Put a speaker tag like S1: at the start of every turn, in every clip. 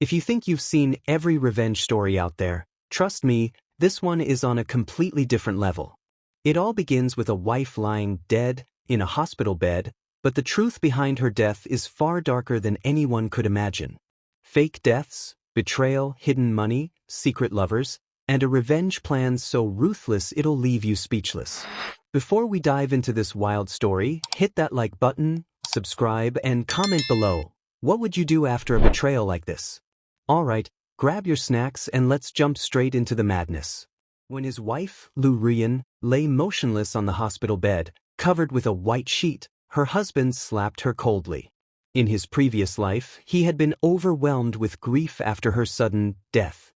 S1: If you think you've seen every revenge story out there, trust me, this one is on a completely different level. It all begins with a wife lying dead in a hospital bed, but the truth behind her death is far darker than anyone could imagine. Fake deaths, betrayal, hidden money, secret lovers, and a revenge plan so ruthless it'll leave you speechless. Before we dive into this wild story, hit that like button, subscribe, and comment below. What would you do after a betrayal like this? Alright, grab your snacks and let's jump straight into the madness. When his wife, Lu Rian, lay motionless on the hospital bed, covered with a white sheet, her husband slapped her coldly. In his previous life, he had been overwhelmed with grief after her sudden death.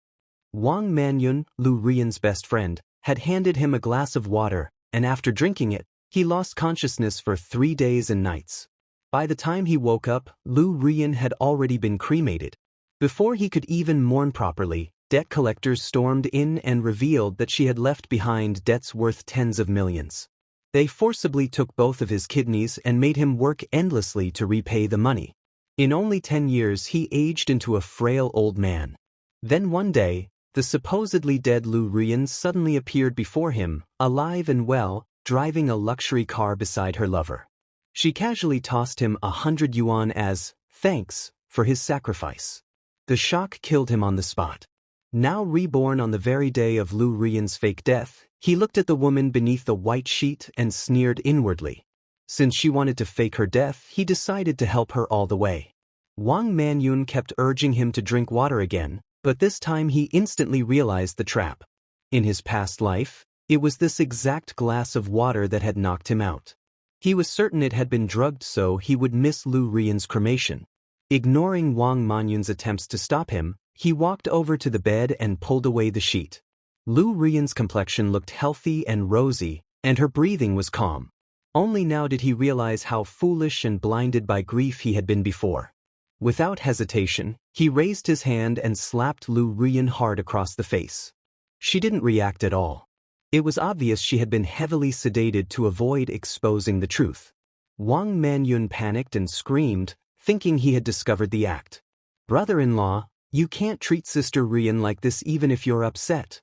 S1: Wang Manyun, Lu Rian's best friend, had handed him a glass of water, and after drinking it, he lost consciousness for 3 days and nights. By the time he woke up, Lu Rian had already been cremated. Before he could even mourn properly, debt collectors stormed in and revealed that she had left behind debts worth tens of millions. They forcibly took both of his kidneys and made him work endlessly to repay the money. In only 10 years he aged into a frail old man. Then one day, the supposedly dead Lu Rian suddenly appeared before him, alive and well, driving a luxury car beside her lover. She casually tossed him 100 yuan as thanks for his sacrifice. The shock killed him on the spot. Now reborn on the very day of Lu Rian's fake death, he looked at the woman beneath the white sheet and sneered inwardly. Since she wanted to fake her death, he decided to help her all the way. Wang Manyun kept urging him to drink water again, but this time he instantly realized the trap. In his past life, it was this exact glass of water that had knocked him out. He was certain it had been drugged so he would miss Lu Rian's cremation. Ignoring Wang Manyun's attempts to stop him, he walked over to the bed and pulled away the sheet. Lu Rian's complexion looked healthy and rosy, and her breathing was calm. Only now did he realize how foolish and blinded by grief he had been before. Without hesitation, he raised his hand and slapped Lu Rian hard across the face. She didn't react at all. It was obvious she had been heavily sedated to avoid exposing the truth. Wang Manyun panicked and screamed, thinking he had discovered the act. "Brother-in-law, you can't treat Sister Rian like this even if you're upset."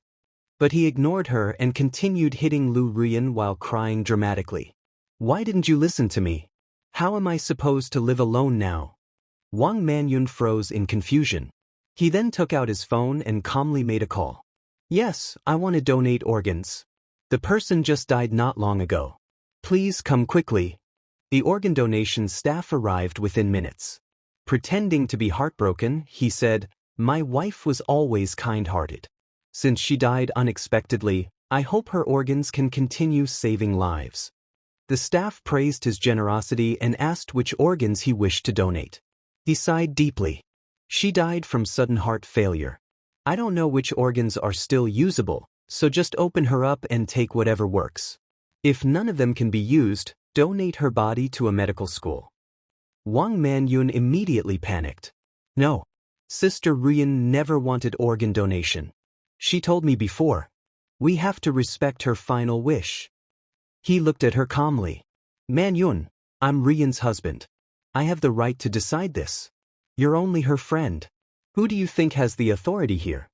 S1: But he ignored her and continued hitting Lu Rian while crying dramatically. "Why didn't you listen to me? How am I supposed to live alone now?" Wang Manyun froze in confusion. He then took out his phone and calmly made a call. "Yes, I want to donate organs. The person just died not long ago. Please come quickly." The organ donation staff arrived within minutes. Pretending to be heartbroken, he said, "My wife was always kind-hearted. Since she died unexpectedly, I hope her organs can continue saving lives." The staff praised his generosity and asked which organs he wished to donate. He sighed deeply. "She died from sudden heart failure. I don't know which organs are still usable, so just open her up and take whatever works. If none of them can be used, donate her body to a medical school." Wang Manyun immediately panicked. "No. Sister Rian never wanted organ donation. She told me before. We have to respect her final wish." He looked at her calmly. "Manyun, I'm Rian's husband. I have the right to decide this. You're only her friend. Who do you think has the authority here?"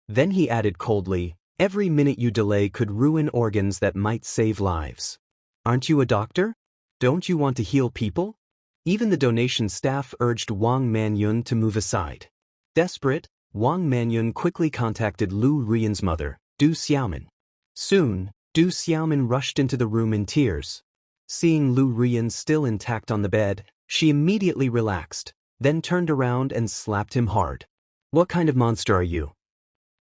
S1: Then he added coldly, "Every minute you delay could ruin organs that might save lives. Aren't you a doctor? Don't you want to heal people?" Even the donation staff urged Wang Manyun to move aside. Desperate, Wang Manyun quickly contacted Lu Rian's mother, Du Xiaomin. Soon, Du Xiaomin rushed into the room in tears. Seeing Lu Rian still intact on the bed, she immediately relaxed, then turned around and slapped him hard. "What kind of monster are you?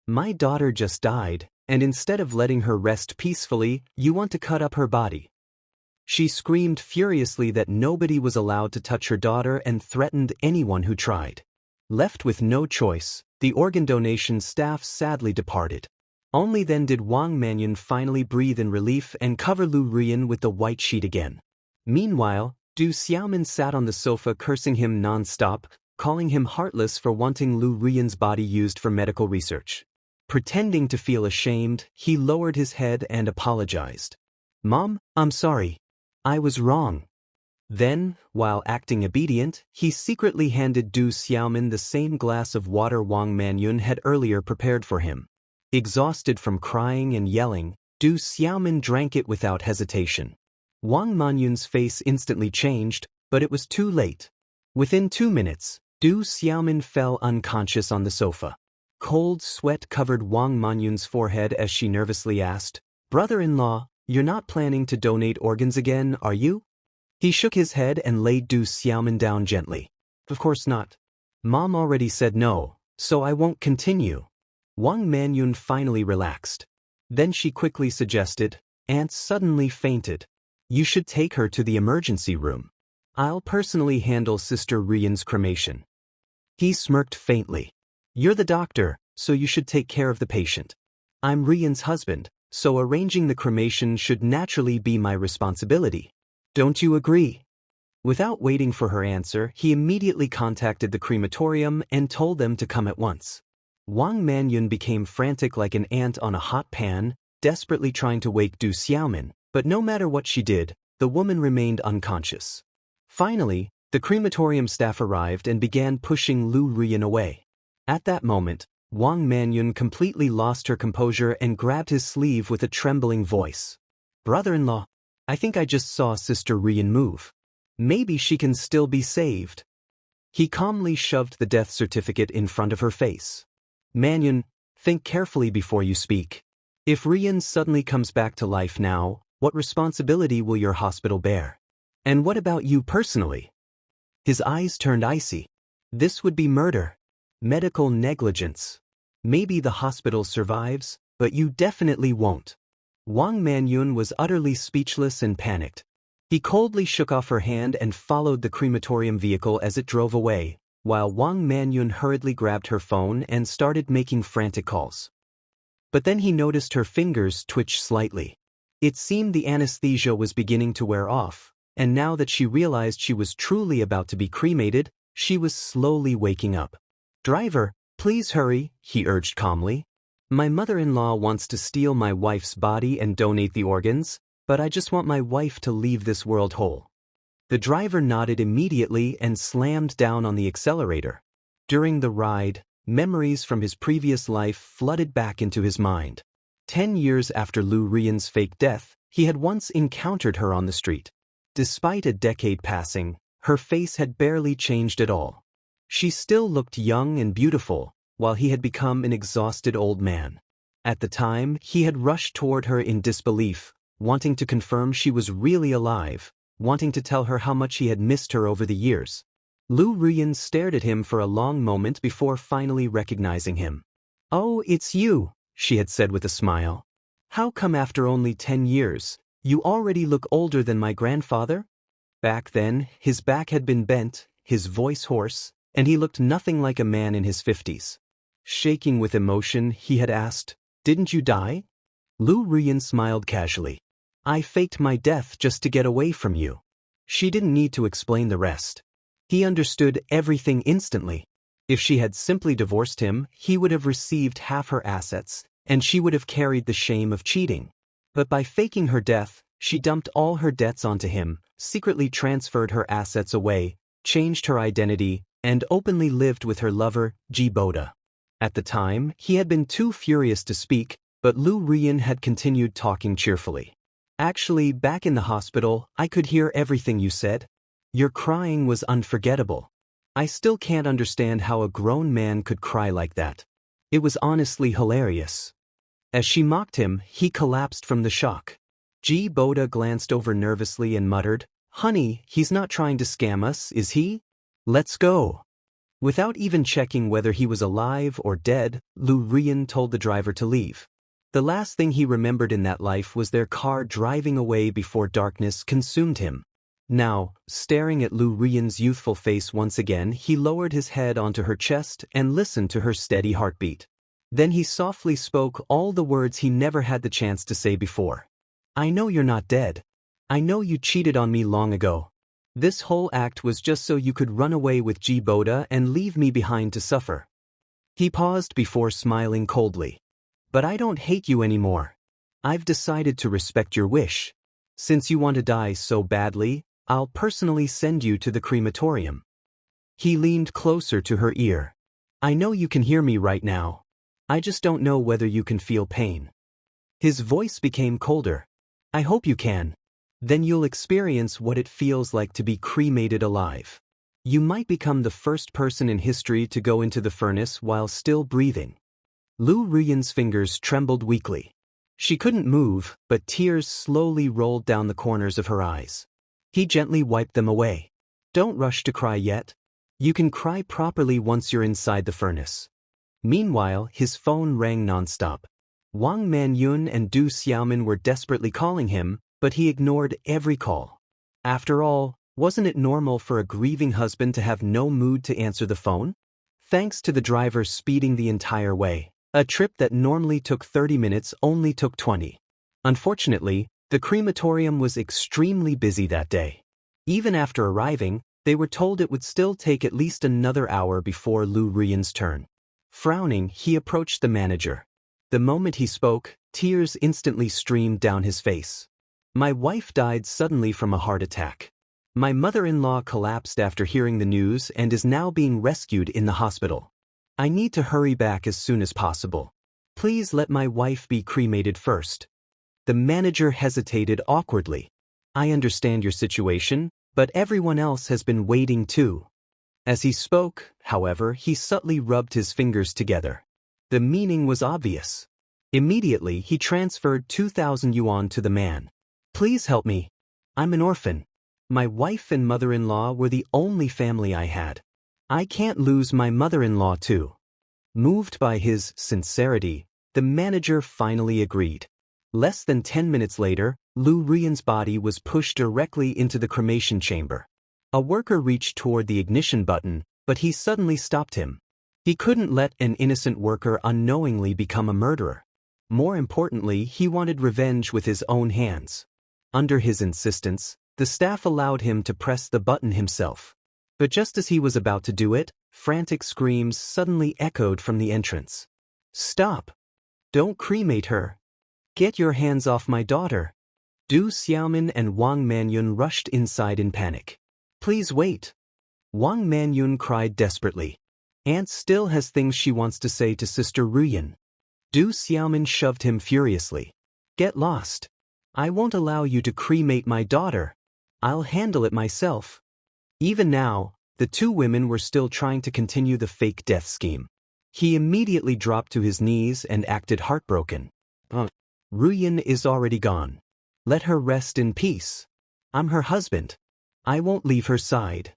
S1: My daughter just died, and instead of letting her rest peacefully, you want to cut up her body." She screamed furiously that nobody was allowed to touch her daughter and threatened anyone who tried. Left with no choice, the organ donation staff sadly departed. Only then did Wang Manyun finally breathe in relief and cover Lu Rian with the white sheet again. Meanwhile, Du Xiaomin sat on the sofa cursing him non-stop, calling him heartless for wanting Lu Rian's body used for medical research. Pretending to feel ashamed, he lowered his head and apologized. "Mom, I'm sorry. I was wrong. Then, while acting obedient, he secretly handed Du Xiaomin the same glass of water Wang Manyun had earlier prepared for him. Exhausted from crying and yelling, Du Xiaomin drank it without hesitation. Wang Manyun's face instantly changed, but it was too late. Within 2 minutes, Du Xiaomin fell unconscious on the sofa. Cold sweat covered Wang Manyun's forehead as she nervously asked, "Brother-in-law, you're not planning to donate organs again, are you?" He shook his head and laid Du Xiaomin down gently. "Of course not. Mom already said no, so I won't continue." Wang Manyun finally relaxed. Then she quickly suggested, "Aunt suddenly fainted. You should take her to the emergency room. I'll personally handle Sister Rian's cremation." He smirked faintly. "You're the doctor, so you should take care of the patient. I'm Rian's husband, so arranging the cremation should naturally be my responsibility. Don't you agree?" Without waiting for her answer, he immediately contacted the crematorium and told them to come at once. Wang Manyun became frantic like an ant on a hot pan, desperately trying to wake Du Xiaomin, but no matter what she did, the woman remained unconscious. Finally, the crematorium staff arrived and began pushing Lu Rian away. At that moment, Wang Manyun completely lost her composure and grabbed his sleeve with a trembling voice. "Brother-in-law, I think I just saw Sister Rian move. Maybe she can still be saved." He calmly shoved the death certificate in front of her face. "Manyun, think carefully before you speak. If Rian suddenly comes back to life now, what responsibility will your hospital bear? And what about you personally?" His eyes turned icy. "This would be murder. Medical negligence. Maybe the hospital survives, but you definitely won't." Wang Manyun was utterly speechless and panicked. He coldly shook off her hand and followed the crematorium vehicle as it drove away, while Wang Manyun hurriedly grabbed her phone and started making frantic calls. But then he noticed her fingers twitch slightly. It seemed the anesthesia was beginning to wear off, and now that she realized she was truly about to be cremated, she was slowly waking up. "Driver, please hurry," he urged calmly. "My mother-in-law wants to steal my wife's body and donate the organs, but I just want my wife to leave this world whole." The driver nodded immediately and slammed down on the accelerator. During the ride, memories from his previous life flooded back into his mind. 10 years after Lu Rian's fake death, he had once encountered her on the street. Despite a decade passing, her face had barely changed at all. She still looked young and beautiful, while he had become an exhausted old man. At the time, he had rushed toward her in disbelief, wanting to confirm she was really alive, wanting to tell her how much he had missed her over the years. Lu Rian stared at him for a long moment before finally recognizing him. "Oh, it's you," she had said with a smile. "How come after only 10 years, you already look older than my grandfather?" Back then, his back had been bent, his voice hoarse, and he looked nothing like a man in his 50s. Shaking with emotion, he had asked, "Didn't you die?" Lu Rian smiled casually. "I faked my death just to get away from you." She didn't need to explain the rest. He understood everything instantly. If she had simply divorced him, he would have received half her assets, and she would have carried the shame of cheating. But by faking her death, she dumped all her debts onto him, secretly transferred her assets away, changed her identity, and openly lived with her lover, Ji Boda. At the time, he had been too furious to speak, but Lu Rian had continued talking cheerfully. "Actually, back in the hospital, I could hear everything you said. Your crying was unforgettable. I still can't understand how a grown man could cry like that. It was honestly hilarious." As she mocked him, he collapsed from the shock. Ji Boda glanced over nervously and muttered, "Honey, he's not trying to scam us, is he? Let's go." Without even checking whether he was alive or dead, Lu Rian told the driver to leave. The last thing he remembered in that life was their car driving away before darkness consumed him. Now, staring at Lu Rian's youthful face once again, he lowered his head onto her chest and listened to her steady heartbeat. Then he softly spoke all the words he never had the chance to say before. "I know you're not dead. I know you cheated on me long ago. This whole act was just so you could run away with Ji Boda and leave me behind to suffer." He paused before smiling coldly. "But I don't hate you anymore. I've decided to respect your wish. Since you want to die so badly, I'll personally send you to the crematorium. He leaned closer to her ear. I know you can hear me right now. I just don't know whether you can feel pain. His voice became colder. I hope you can. Then you'll experience what it feels like to be cremated alive. You might become the first person in history to go into the furnace while still breathing. Lu Ruyan's fingers trembled weakly. She couldn't move, but tears slowly rolled down the corners of her eyes. He gently wiped them away. Don't rush to cry yet. You can cry properly once you're inside the furnace. Meanwhile, his phone rang nonstop. Wang Manyun and Du Xiaomin were desperately calling him, but he ignored every call. After all, wasn't it normal for a grieving husband to have no mood to answer the phone? Thanks to the driver speeding the entire way, a trip that normally took 30 minutes only took 20. Unfortunately, the crematorium was extremely busy that day. Even after arriving, they were told it would still take at least another hour before Lu Ruyan's turn. Frowning, he approached the manager. The moment he spoke, tears instantly streamed down his face. My wife died suddenly from a heart attack. My mother-in-law collapsed after hearing the news and is now being rescued in the hospital. I need to hurry back as soon as possible. Please let my wife be cremated first. The manager hesitated awkwardly. I understand your situation, but everyone else has been waiting too. As he spoke, however, he subtly rubbed his fingers together. The meaning was obvious. Immediately, he transferred 2,000 yuan to the man. Please help me. I'm an orphan. My wife and mother-in-law were the only family I had. I can't lose my mother-in-law too. Moved by his sincerity, the manager finally agreed. Less than 10 minutes later, Lu Ruyan's body was pushed directly into the cremation chamber. A worker reached toward the ignition button, but he suddenly stopped him. He couldn't let an innocent worker unknowingly become a murderer. More importantly, he wanted revenge with his own hands. Under his insistence, the staff allowed him to press the button himself. But just as he was about to do it, frantic screams suddenly echoed from the entrance. Stop! Don't cremate her! Get your hands off my daughter! Du Xiaomin and Wang Manyun rushed inside in panic. Please wait! Wang Manyun cried desperately. Aunt still has things she wants to say to Sister Ruyan. Du Xiaomin shoved him furiously. Get lost! I won't allow you to cremate my daughter. I'll handle it myself. Even now, the two women were still trying to continue the fake death scheme. He immediately dropped to his knees and acted heartbroken. Ruyan is already gone. Let her rest in peace. I'm her husband. I won't leave her side.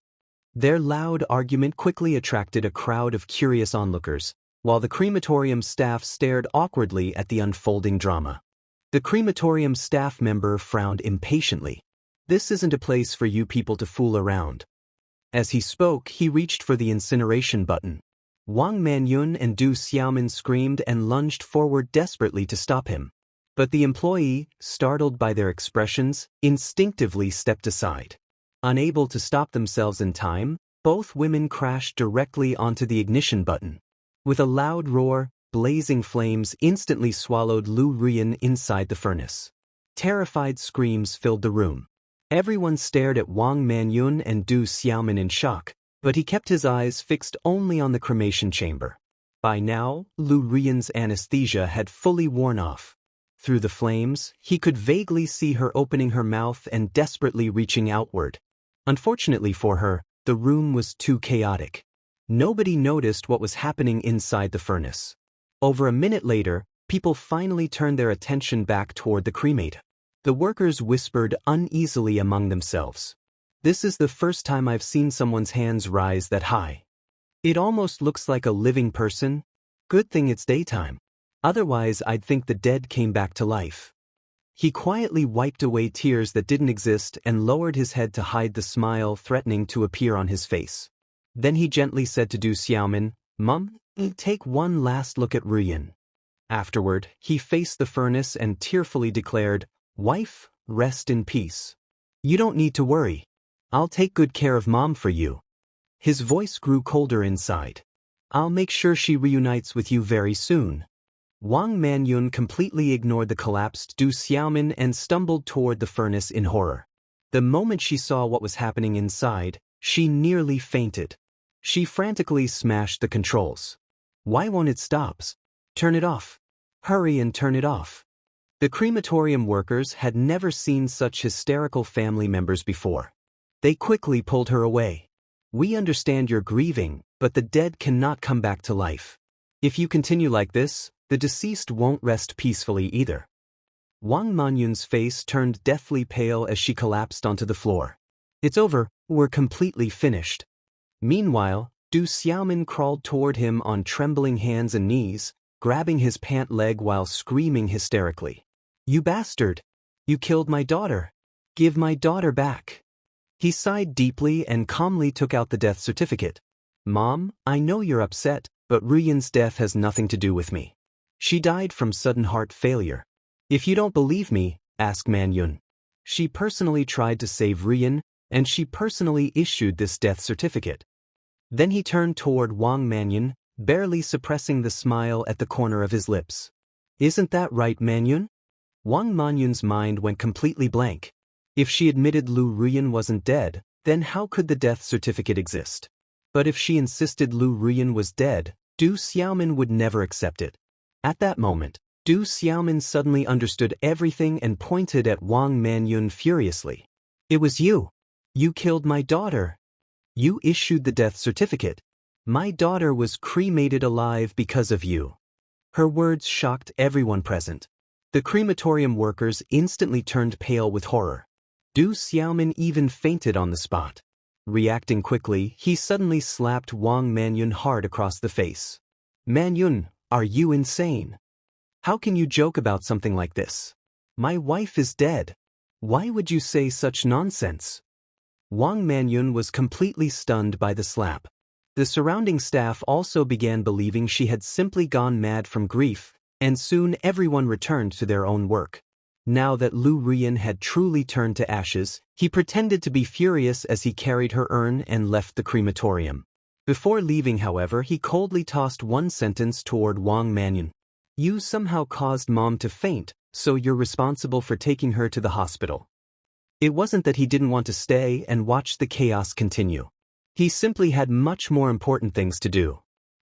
S1: Their loud argument quickly attracted a crowd of curious onlookers, while the crematorium staff stared awkwardly at the unfolding drama. The crematorium staff member frowned impatiently. This isn't a place for you people to fool around. As he spoke, he reached for the incineration button. Wang Manyun and Du Xiaomin screamed and lunged forward desperately to stop him. But the employee, startled by their expressions, instinctively stepped aside. Unable to stop themselves in time, both women crashed directly onto the ignition button. With a loud roar, blazing flames instantly swallowed Lu Ruyan inside the furnace. Terrified screams filled the room. Everyone stared at Wang Manyun and Du Xiaomin in shock, but he kept his eyes fixed only on the cremation chamber. By now, Lu Ruyan's anesthesia had fully worn off. Through the flames, he could vaguely see her opening her mouth and desperately reaching outward. Unfortunately for her, the room was too chaotic. Nobody noticed what was happening inside the furnace. Over a minute later, people finally turned their attention back toward the cremator. The workers whispered uneasily among themselves. This is the first time I've seen someone's hands rise that high. It almost looks like a living person. Good thing it's daytime. Otherwise, I'd think the dead came back to life. He quietly wiped away tears that didn't exist and lowered his head to hide the smile threatening to appear on his face. Then he gently said to Du Xiaomin, Mum, take one last look at Ruyan. Afterward, he faced the furnace and tearfully declared, Wife, rest in peace. You don't need to worry. I'll take good care of Mom for you. His voice grew colder inside. I'll make sure she reunites with you very soon. Wang Manyun completely ignored the collapsed Du Xiaomin and stumbled toward the furnace in horror. The moment she saw what was happening inside, she nearly fainted. She frantically smashed the controls. Why won't it stop? Turn it off. Hurry and turn it off. The crematorium workers had never seen such hysterical family members before. They quickly pulled her away. We understand you're grieving, but the dead cannot come back to life. If you continue like this, the deceased won't rest peacefully either. Wang Manyun's face turned deathly pale as she collapsed onto the floor. It's over, we're completely finished. Meanwhile, Du Xiaomin crawled toward him on trembling hands and knees, grabbing his pant leg while screaming hysterically. You bastard! You killed my daughter! Give my daughter back! He sighed deeply and calmly took out the death certificate. Mom, I know you're upset, but Ruyan's death has nothing to do with me. She died from sudden heart failure. If you don't believe me, ask Manyun. She personally tried to save Ruyan, and she personally issued this death certificate. Then he turned toward Wang Manyun, barely suppressing the smile at the corner of his lips. Isn't that right, Manyun? Wang Manyun's mind went completely blank. If she admitted Lu Ruyan wasn't dead, then how could the death certificate exist? But if she insisted Lu Ruyan was dead, Du Xiaomin would never accept it. At that moment, Du Xiaomin suddenly understood everything and pointed at Wang Manyun furiously. It was you. You killed my daughter. You issued the death certificate. My daughter was cremated alive because of you. Her words shocked everyone present. The crematorium workers instantly turned pale with horror. Du Xiaomin even fainted on the spot. Reacting quickly, he suddenly slapped Wang Manyun hard across the face. Manyun, are you insane? How can you joke about something like this? My wife is dead. Why would you say such nonsense? Wang Manyun was completely stunned by the slap. The surrounding staff also began believing she had simply gone mad from grief, and soon everyone returned to their own work. Now that Lu Ruyan had truly turned to ashes, he pretended to be furious as he carried her urn and left the crematorium. Before leaving, however, he coldly tossed one sentence toward Wang Manyun. You somehow caused Mom to faint, so you're responsible for taking her to the hospital. It wasn't that he didn't want to stay and watch the chaos continue. He simply had much more important things to do.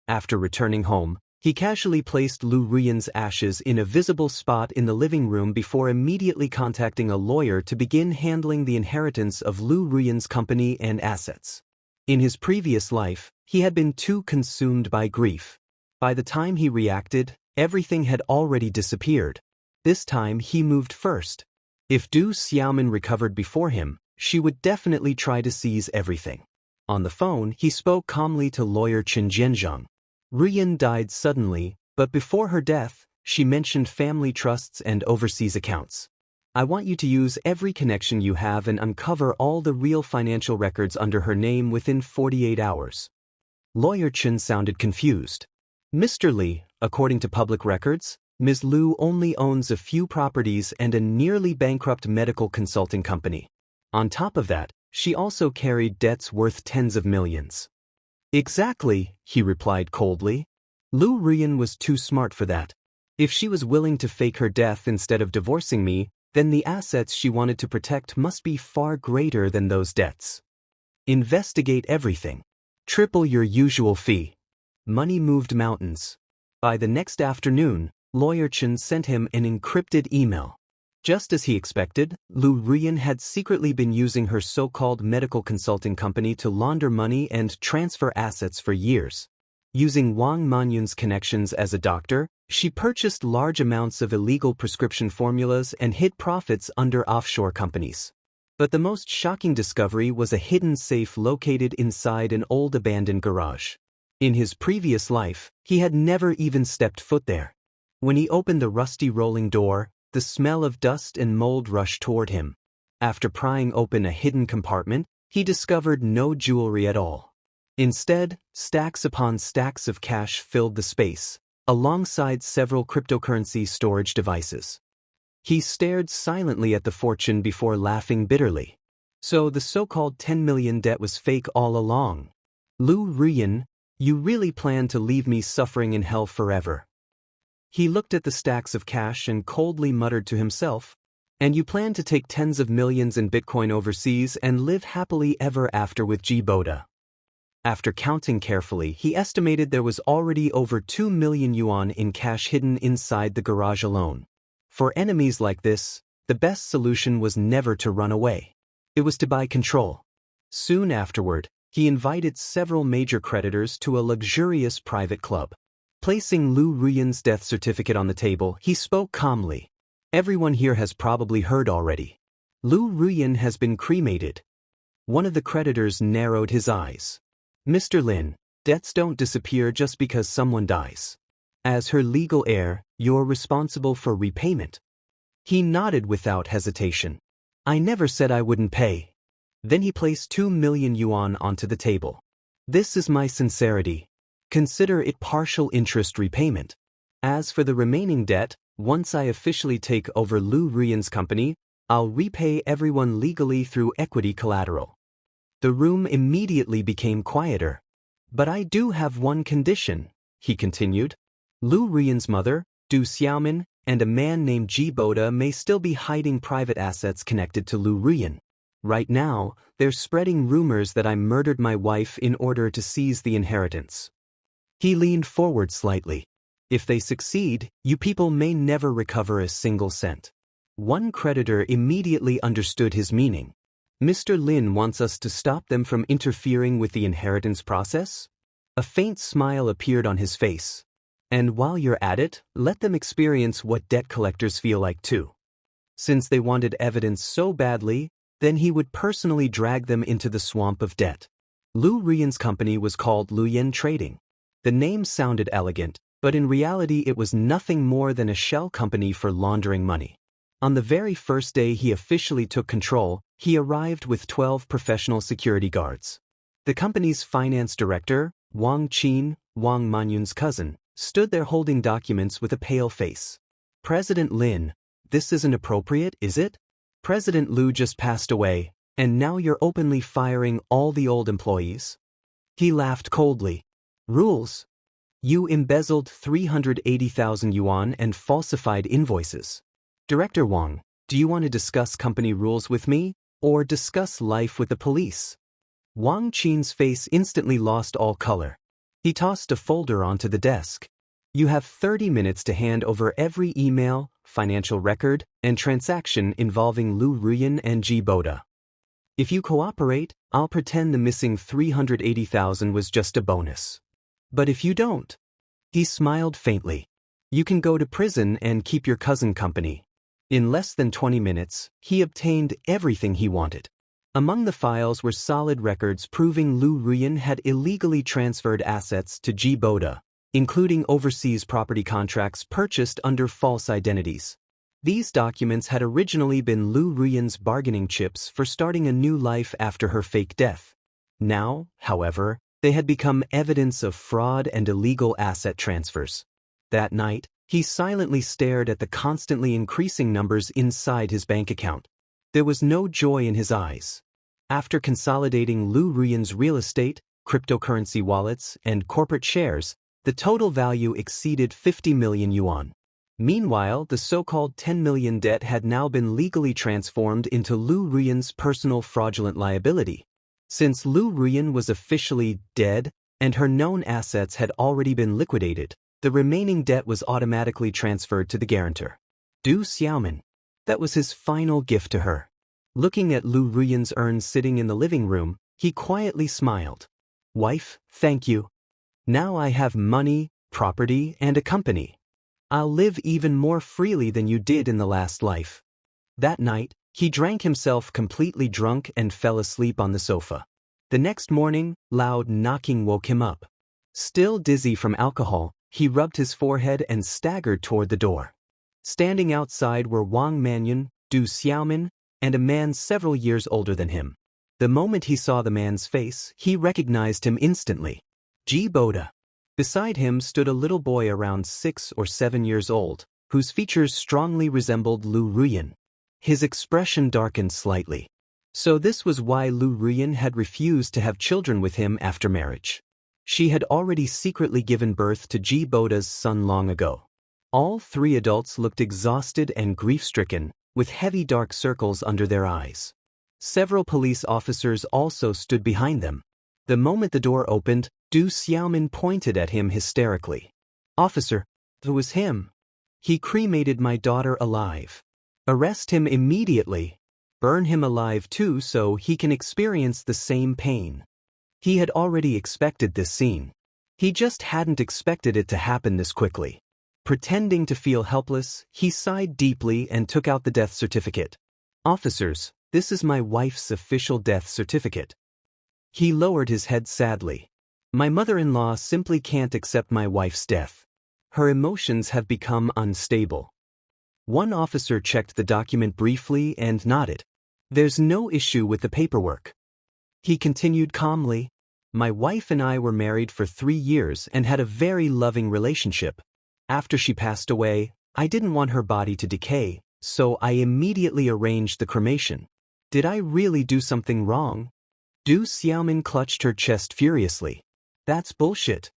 S1: After returning home, he casually placed Lu Ruyan's ashes in a visible spot in the living room before immediately contacting a lawyer to begin handling the inheritance of Lu Ruyan's company and assets. In his previous life, he had been too consumed by grief. By the time he reacted, everything had already disappeared. This time he moved first. If Du Xiaomin recovered before him, she would definitely try to seize everything. On the phone, he spoke calmly to lawyer Chen Jianzhang. Ruyan died suddenly, but before her death, she mentioned family trusts and overseas accounts. I want you to use every connection you have and uncover all the real financial records under her name within 48 hours. Lawyer Chen sounded confused. Mr. Li, according to public records, Ms. Lu only owns a few properties and a nearly bankrupt medical consulting company. On top of that, she also carried debts worth tens of millions. Exactly, he replied coldly. Lu Ruyan was too smart for that. If she was willing to fake her death instead of divorcing me, then the assets she wanted to protect must be far greater than those debts. Investigate everything. Triple your usual fee. Money moved mountains. By the next afternoon, Lawyer Chen sent him an encrypted email. Just as he expected, Lu Ruyan had secretly been using her so-called medical consulting company to launder money and transfer assets for years. Using Wang Manyun's connections as a doctor, she purchased large amounts of illegal prescription formulas and hid profits under offshore companies. But the most shocking discovery was a hidden safe located inside an old abandoned garage. In his previous life, he had never even stepped foot there. When he opened the rusty rolling door, the smell of dust and mold rushed toward him. After prying open a hidden compartment, he discovered no jewelry at all. Instead, stacks upon stacks of cash filled the space, alongside several cryptocurrency storage devices. He stared silently at the fortune before laughing bitterly. So the so-called 10 million debt was fake all along. Lu Ruyan, you really plan to leave me suffering in hell forever. He looked at the stacks of cash and coldly muttered to himself, And you plan to take tens of millions in Bitcoin overseas and live happily ever after with G Boda. After counting carefully, he estimated there was already over 2 million yuan in cash hidden inside the garage alone. For enemies like this, the best solution was never to run away. It was to buy control. Soon afterward, he invited several major creditors to a luxurious private club. Placing Lu Ruyan's death certificate on the table, he spoke calmly. Everyone here has probably heard already. Lu Ruyan has been cremated. One of the creditors narrowed his eyes. Mr. Lin, debts don't disappear just because someone dies. As her legal heir, you're responsible for repayment. He nodded without hesitation. I never said I wouldn't pay. Then he placed 2 million yuan onto the table. This is my sincerity. Consider it partial interest repayment. As for the remaining debt, once I officially take over Lu Ruyan's company, I'll repay everyone legally through equity collateral. The room immediately became quieter. But I do have one condition, he continued. Lu Ruyan's mother, Du Xiaomin, and a man named Ji Boda may still be hiding private assets connected to Lu Ruyan. Right now, they're spreading rumors that I murdered my wife in order to seize the inheritance. He leaned forward slightly. If they succeed, you people may never recover a single cent. One creditor immediately understood his meaning. Mr. Lin wants us to stop them from interfering with the inheritance process? A faint smile appeared on his face. And while you're at it, let them experience what debt collectors feel like too. Since they wanted evidence so badly, then he would personally drag them into the swamp of debt. Lu Ruyan's company was called Luyan Trading. The name sounded elegant, but in reality it was nothing more than a shell company for laundering money. On the very first day he officially took control, he arrived with 12 professional security guards. The company's finance director, Wang Qin, Wang Manyun's cousin, stood there holding documents with a pale face. President Lin, this isn't appropriate, is it? President Lu just passed away, and now you're openly firing all the old employees? He laughed coldly. Rules? You embezzled 380,000 yuan and falsified invoices. Director Wang, do you want to discuss company rules with me, or discuss life with the police? Wang Qin's face instantly lost all color. He tossed a folder onto the desk. You have 30 minutes to hand over every email, financial record, and transaction involving Lu Ruyan and Ji Boda. If you cooperate, I'll pretend the missing 380,000 was just a bonus. But if you don't, he smiled faintly. You can go to prison and keep your cousin company. In less than 20 minutes, he obtained everything he wanted. Among the files were solid records proving Lu Ruyan had illegally transferred assets to Ji Boda, including overseas property contracts purchased under false identities. These documents had originally been Lu Ruyan's bargaining chips for starting a new life after her fake death. Now, however, they had become evidence of fraud and illegal asset transfers. That night, he silently stared at the constantly increasing numbers inside his bank account. There was no joy in his eyes. After consolidating Lu Ruyan's real estate, cryptocurrency wallets, and corporate shares, the total value exceeded 50 million yuan. Meanwhile, the so-called 10 million debt had now been legally transformed into Lu Ruyan's personal fraudulent liability. Since Lu Ruyan was officially dead and her known assets had already been liquidated, the remaining debt was automatically transferred to the guarantor, Du Xiaomin. That was his final gift to her. Looking at Lu Ruyan's urn sitting in the living room, he quietly smiled. Wife, thank you. Now I have money, property, and a company. I'll live even more freely than you did in the last life. That night, he drank himself completely drunk and fell asleep on the sofa. The next morning, loud knocking woke him up. Still dizzy from alcohol, he rubbed his forehead and staggered toward the door. Standing outside were Wang Manyun, Du Xiaomin, and a man several years older than him. The moment he saw the man's face, he recognized him instantly. Ji Boda. Beside him stood a little boy around 6 or 7 years old, whose features strongly resembled Lu Ruyan. His expression darkened slightly. So this was why Lu Ruyan had refused to have children with him after marriage. She had already secretly given birth to Ji Boda's son long ago. All three adults looked exhausted and grief-stricken, with heavy dark circles under their eyes. Several police officers also stood behind them. The moment the door opened, Du Xiaomin pointed at him hysterically. "Officer, it was him. He cremated my daughter alive. Arrest him immediately. Burn him alive too so he can experience the same pain." He had already expected this scene. He just hadn't expected it to happen this quickly. Pretending to feel helpless, he sighed deeply and took out the death certificate. "Officers, this is my wife's official death certificate." He lowered his head sadly. "My mother-in-law simply can't accept my wife's death. Her emotions have become unstable." One officer checked the document briefly and nodded. "There's no issue with the paperwork." He continued calmly. "My wife and I were married for 3 years and had a very loving relationship. After she passed away, I didn't want her body to decay, so I immediately arranged the cremation. Did I really do something wrong?" Du Xiaomin clutched her chest furiously. "That's bullshit.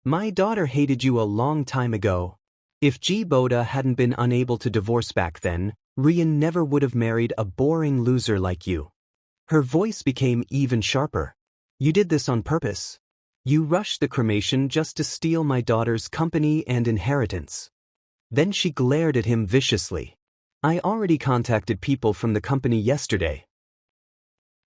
S1: My daughter hated you a long time ago. If Ji Boda hadn't been unable to divorce back then, Rian never would have married a boring loser like you." Her voice became even sharper. "You did this on purpose. You rushed the cremation just to steal my daughter's company and inheritance." Then she glared at him viciously. "I already contacted people from the company yesterday."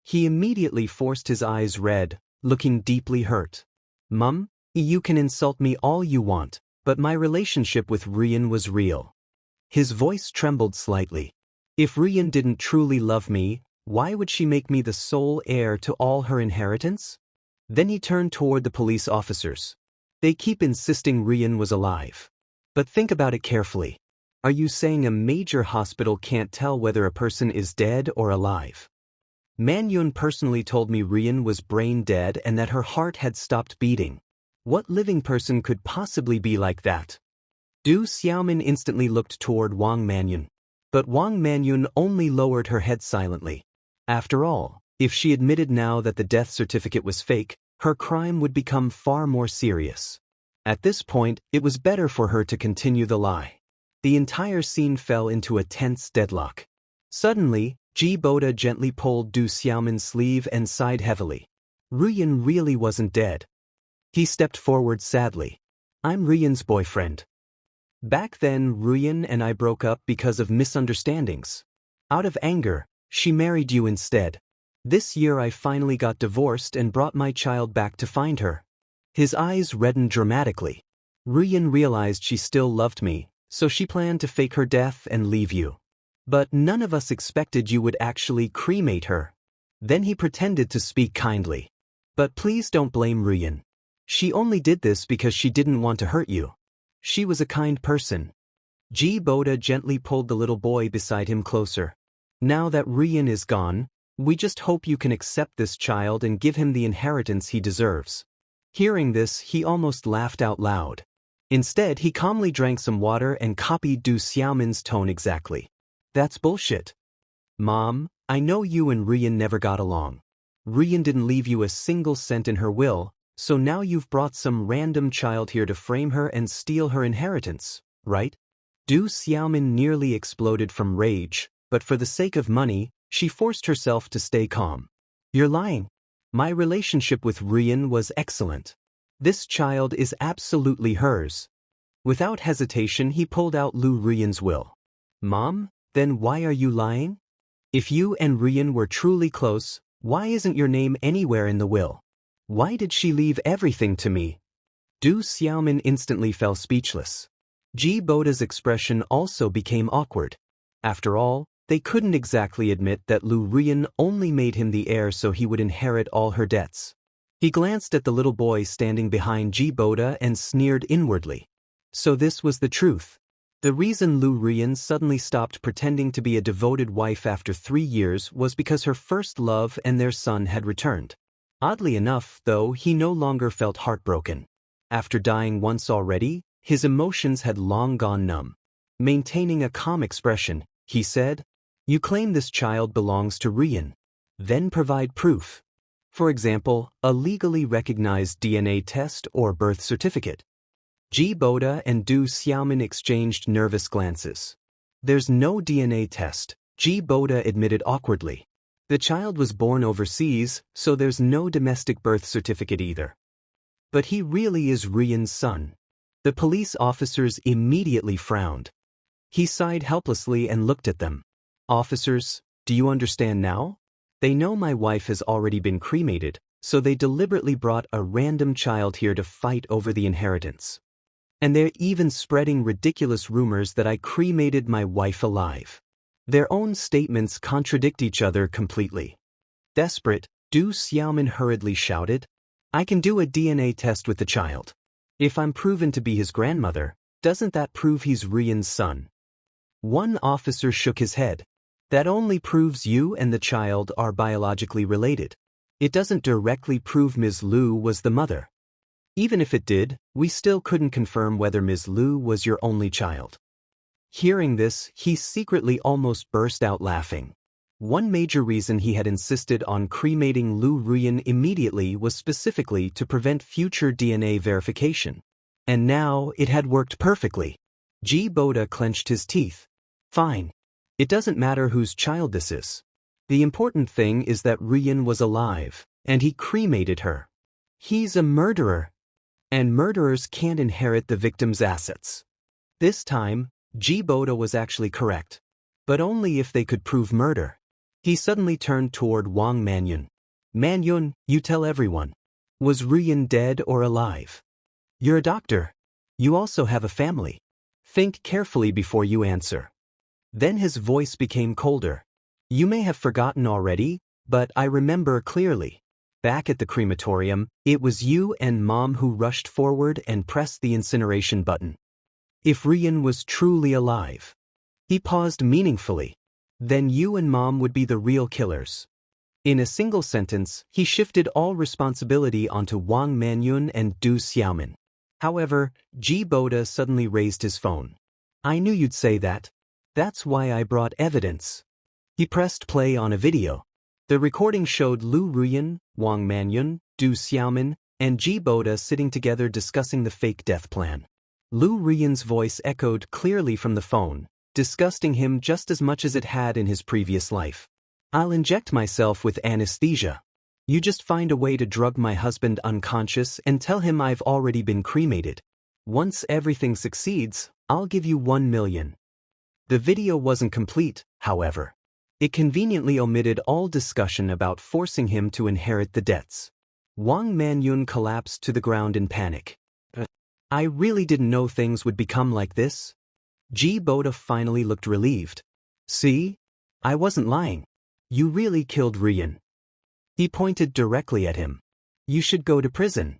S1: He immediately forced his eyes red, looking deeply hurt. "Mum, you can insult me all you want, but my relationship with Rian was real." His voice trembled slightly. "If Rian didn't truly love me, why would she make me the sole heir to all her inheritance?" Then he turned toward the police officers. "They keep insisting Rian was alive. But think about it carefully. Are you saying a major hospital can't tell whether a person is dead or alive? Manyun personally told me Rian was brain dead and that her heart had stopped beating. What living person could possibly be like that?" Du Xiaomin instantly looked toward Wang Manyun. But Wang Manyun only lowered her head silently. After all, if she admitted now that the death certificate was fake, her crime would become far more serious. At this point, it was better for her to continue the lie. The entire scene fell into a tense deadlock. Suddenly, Ji Boda gently pulled Du Xiaomin's sleeve and sighed heavily. Rian really wasn't dead. He stepped forward sadly. "I'm Rian's boyfriend. Back then, Rian and I broke up because of misunderstandings. Out of anger, she married you instead. This year I finally got divorced and brought my child back to find her." His eyes reddened dramatically. "Rian realized she still loved me, so she planned to fake her death and leave you. But none of us expected you would actually cremate her." Then he pretended to speak kindly. "But please don't blame Rian. She only did this because she didn't want to hurt you. She was a kind person." Ji Boda gently pulled the little boy beside him closer. "Now that Rian is gone, we just hope you can accept this child and give him the inheritance he deserves." Hearing this, he almost laughed out loud. Instead, he calmly drank some water and copied Du Xiaomin's tone exactly. "That's bullshit. Mom, I know you and Rian never got along. Rian didn't leave you a single cent in her will, so now you've brought some random child here to frame her and steal her inheritance, right?" Du Xiaomin nearly exploded from rage, but for the sake of money, she forced herself to stay calm. "You're lying. My relationship with Rian was excellent. This child is absolutely hers." Without hesitation, he pulled out Lu Rian's will. "Mom, then why are you lying? If you and Rian were truly close, why isn't your name anywhere in the will? Why did she leave everything to me?" Du Xiaomin instantly fell speechless. Ji Boda's expression also became awkward. After all, they couldn't exactly admit that Lu Rian only made him the heir so he would inherit all her debts. He glanced at the little boy standing behind Ji Boda and sneered inwardly. So this was the truth. The reason Lu Rian suddenly stopped pretending to be a devoted wife after 3 years was because her first love and their son had returned. Oddly enough, though, he no longer felt heartbroken. After dying once already, his emotions had long gone numb. Maintaining a calm expression, he said, "You claim this child belongs to Rian. Then provide proof. For example, a legally recognized DNA test or birth certificate." Ji Boda and Du Xiaomin exchanged nervous glances. There's no DNA test, G. Boda admitted awkwardly. The child was born overseas, so there's no domestic birth certificate either. But he really is Ryan's son. The police officers immediately frowned. He sighed helplessly and looked at them. Officers, do you understand now? They know my wife has already been cremated, so they deliberately brought a random child here to fight over the inheritance. And they're even spreading ridiculous rumors that I cremated my wife alive. Their own statements contradict each other completely. Desperate, Du Xiaomin hurriedly shouted, I can do a DNA test with the child. If I'm proven to be his grandmother, doesn't that prove he's Ryan's son? One officer shook his head. That only proves you and the child are biologically related. It doesn't directly prove Ms. Liu was the mother. Even if it did, we still couldn't confirm whether Ms. Liu was your only child. Hearing this, he secretly almost burst out laughing. One major reason he had insisted on cremating Liu Ruyan immediately was specifically to prevent future DNA verification. And now it had worked perfectly. G. Boda clenched his teeth. Fine. It doesn't matter whose child this is. The important thing is that Ryan was alive, and he cremated her. He's a murderer. And murderers can't inherit the victim's assets. This time, G. Boda was actually correct. But only if they could prove murder. He suddenly turned toward Wang Manyun. Manyun, you tell everyone. Was Ryan dead or alive? You're a doctor. You also have a family. Think carefully before you answer. Then his voice became colder. You may have forgotten already, but I remember clearly. Back at the crematorium, it was you and Mom who rushed forward and pressed the incineration button. If Ryan was truly alive. He paused meaningfully. Then you and Mom would be the real killers. In a single sentence, he shifted all responsibility onto Wang Manyun and Du Xiaomin. However, G. Boda suddenly raised his phone. I knew you'd say that. That's why I brought evidence. He pressed play on a video. The recording showed Liu Ruyan, Wang Manyun, Du Xiaomin, and G. Boda sitting together discussing the fake death plan. Liu Ruyan's voice echoed clearly from the phone, disgusting him just as much as it had in his previous life. I'll inject myself with anesthesia. You just find a way to drug my husband unconscious and tell him I've already been cremated. Once everything succeeds, I'll give you 1 million. The video wasn't complete, however. It conveniently omitted all discussion about forcing him to inherit the debts. Wang Manyun collapsed to the ground in panic. I really didn't know things would become like this. G. Boda finally looked relieved. See? I wasn't lying. You really killed Ryan. He pointed directly at him. You should go to prison.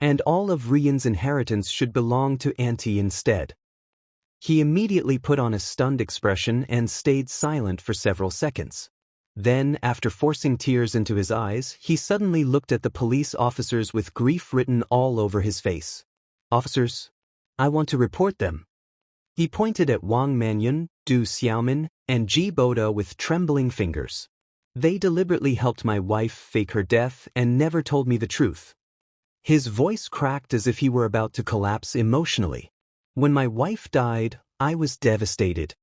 S1: And all of Ryan's inheritance should belong to Auntie instead. He immediately put on a stunned expression and stayed silent for several seconds. Then, after forcing tears into his eyes, he suddenly looked at the police officers with grief written all over his face. Officers, I want to report them. He pointed at Wang Manyun, Du Xiaomin, and G. Boda with trembling fingers. They deliberately helped my wife fake her death and never told me the truth. His voice cracked as if he were about to collapse emotionally. When my wife died, I was devastated.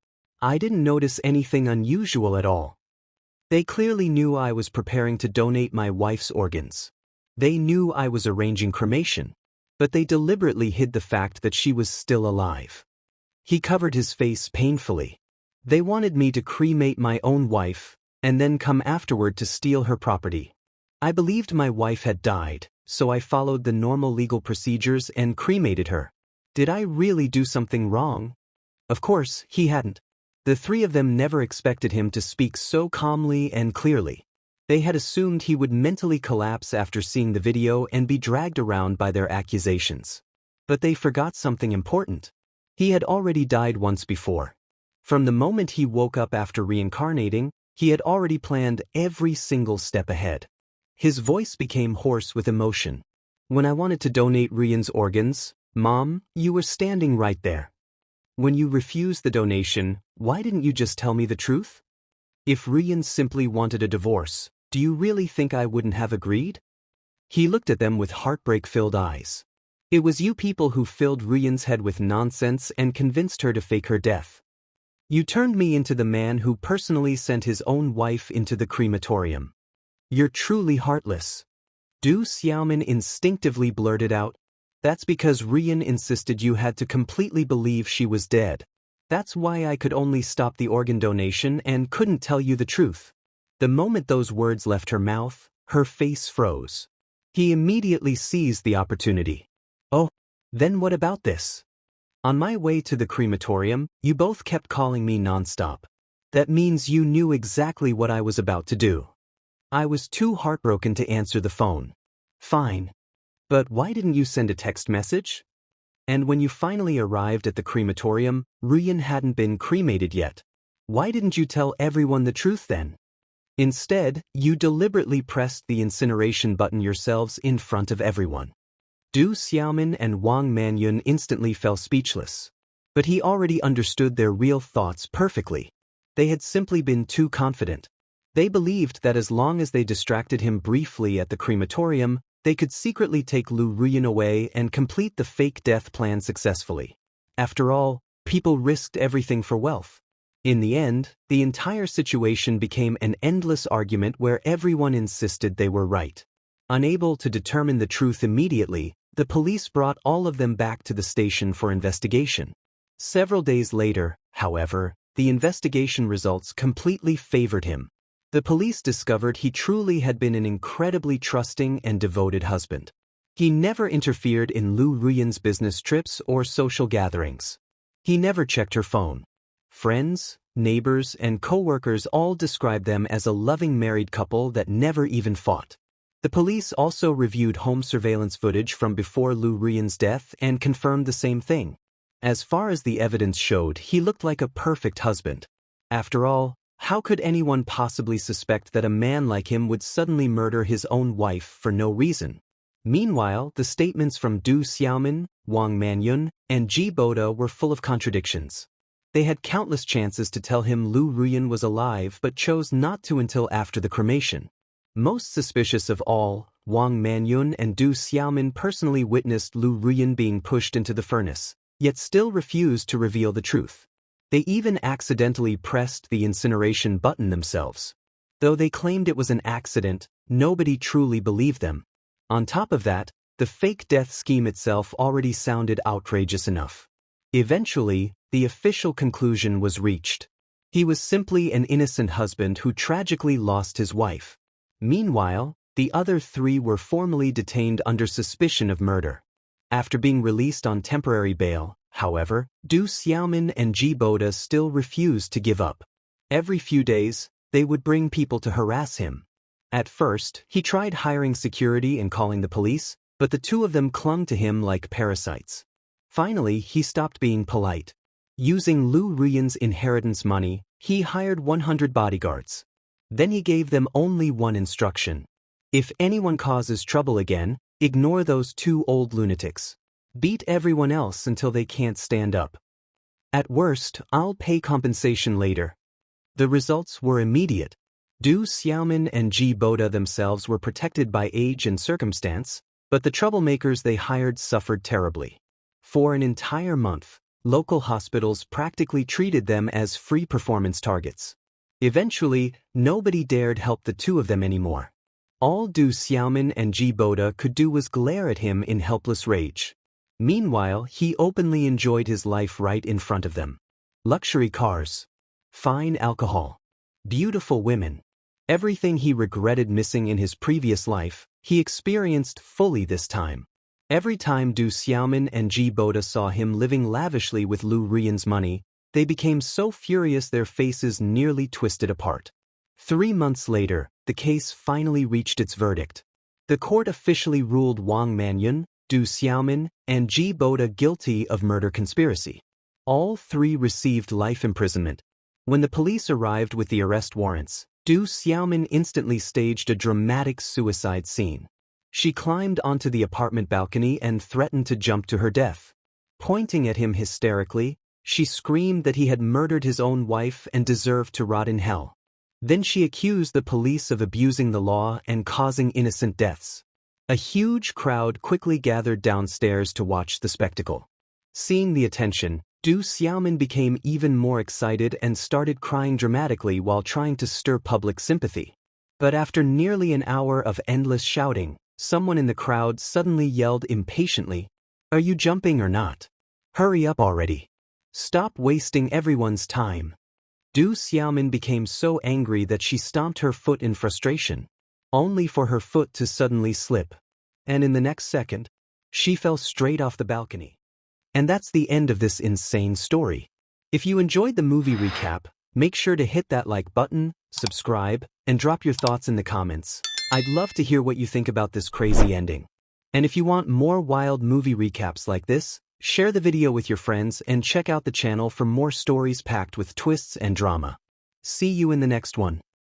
S1: I didn't notice anything unusual at all. They clearly knew I was preparing to donate my wife's organs. They knew I was arranging cremation, but they deliberately hid the fact that she was still alive. He covered his face painfully. They wanted me to cremate my own wife, and then come afterward to steal her property. I believed my wife had died, so I followed the normal legal procedures and cremated her. Did I really do something wrong? Of course, he hadn't. The three of them never expected him to speak so calmly and clearly. They had assumed he would mentally collapse after seeing the video and be dragged around by their accusations. But they forgot something important. He had already died once before. From the moment he woke up after reincarnating, he had already planned every single step ahead. His voice became hoarse with emotion. When I wanted to donate Ryan's organs, Mom, you were standing right there. When you refused the donation, why didn't you just tell me the truth? If Ryan simply wanted a divorce, do you really think I wouldn't have agreed? He looked at them with heartbreak-filled eyes. It was you people who filled Ryan's head with nonsense and convinced her to fake her death. You turned me into the man who personally sent his own wife into the crematorium. You're truly heartless. Du Xiaomin instinctively blurted out. That's because Rian insisted you had to completely believe she was dead. That's why I could only stop the organ donation and couldn't tell you the truth. The moment those words left her mouth, her face froze. He immediately seized the opportunity. Oh, then what about this? On my way to the crematorium, you both kept calling me nonstop. That means you knew exactly what I was about to do. I was too heartbroken to answer the phone. Fine. But why didn't you send a text message? And when you finally arrived at the crematorium, Ruyan hadn't been cremated yet. Why didn't you tell everyone the truth then? Instead, you deliberately pressed the incineration button yourselves in front of everyone. Du Xiaomin and Wang Manyun instantly fell speechless. But he already understood their real thoughts perfectly. They had simply been too confident. They believed that as long as they distracted him briefly at the crematorium, they could secretly take Lu Ruyan away and complete the fake death plan successfully. After all, people risked everything for wealth. In the end, the entire situation became an endless argument where everyone insisted they were right. Unable to determine the truth immediately, the police brought all of them back to the station for investigation. Several days later, however, the investigation results completely favored him. The police discovered he truly had been an incredibly trusting and devoted husband. He never interfered in Lu Ruyan's business trips or social gatherings. He never checked her phone. Friends, neighbors, and co-workers all described them as a loving married couple that never even fought. The police also reviewed home surveillance footage from before Lu Ruyan's death and confirmed the same thing. As far as the evidence showed, he looked like a perfect husband. After all, how could anyone possibly suspect that a man like him would suddenly murder his own wife for no reason? Meanwhile, the statements from Du Xiaomin, Wang Manyun, and Ji Boda were full of contradictions. They had countless chances to tell him Lu Ruyan was alive but chose not to until after the cremation. Most suspicious of all, Wang Manyun and Du Xiaomin personally witnessed Lu Ruyan being pushed into the furnace, yet still refused to reveal the truth. They even accidentally pressed the incineration button themselves. Though they claimed it was an accident, nobody truly believed them. On top of that, the fake death scheme itself already sounded outrageous enough. Eventually, the official conclusion was reached. He was simply an innocent husband who tragically lost his wife. Meanwhile, the other three were formally detained under suspicion of murder. After being released on temporary bail, however, Du Xiaomin and Ji Boda still refused to give up. Every few days, they would bring people to harass him. At first, he tried hiring security and calling the police, but the two of them clung to him like parasites. Finally, he stopped being polite. Using Lu Ruyan's inheritance money, he hired 100 bodyguards. Then he gave them only one instruction. If anyone causes trouble again, ignore those two old lunatics. Beat everyone else until they can't stand up. At worst, I'll pay compensation later. The results were immediate. Du Xiaomin and Ji Boda themselves were protected by age and circumstance, but the troublemakers they hired suffered terribly. For an entire month, local hospitals practically treated them as free performance targets. Eventually, nobody dared help the two of them anymore. All Du Xiaomin and Ji Boda could do was glare at him in helpless rage. Meanwhile, he openly enjoyed his life right in front of them. Luxury cars, fine alcohol, beautiful women. Everything he regretted missing in his previous life, he experienced fully this time. Every time Du Xiaomin and Ji Boda saw him living lavishly with Lu Ruyan's money, they became so furious their faces nearly twisted apart. 3 months later, the case finally reached its verdict. The court officially ruled Wang Manyun, Du Xiaomin, and Ji Boda guilty of murder conspiracy. All three received life imprisonment. When the police arrived with the arrest warrants, Du Xiaomin instantly staged a dramatic suicide scene. She climbed onto the apartment balcony and threatened to jump to her death. Pointing at him hysterically, she screamed that he had murdered his own wife and deserved to rot in hell. Then she accused the police of abusing the law and causing innocent deaths. A huge crowd quickly gathered downstairs to watch the spectacle. Seeing the attention, Du Xiaomin became even more excited and started crying dramatically while trying to stir public sympathy. But after nearly an hour of endless shouting, someone in the crowd suddenly yelled impatiently, "Are you jumping or not? Hurry up already. Stop wasting everyone's time." Du Xiaomin became so angry that she stomped her foot in frustration, only for her foot to suddenly slip. And in the next second, she fell straight off the balcony. And that's the end of this insane story. If you enjoyed the movie recap, make sure to hit that like button, subscribe, and drop your thoughts in the comments. I'd love to hear what you think about this crazy ending. And if you want more wild movie recaps like this, share the video with your friends and check out the channel for more stories packed with twists and drama. See you in the next one.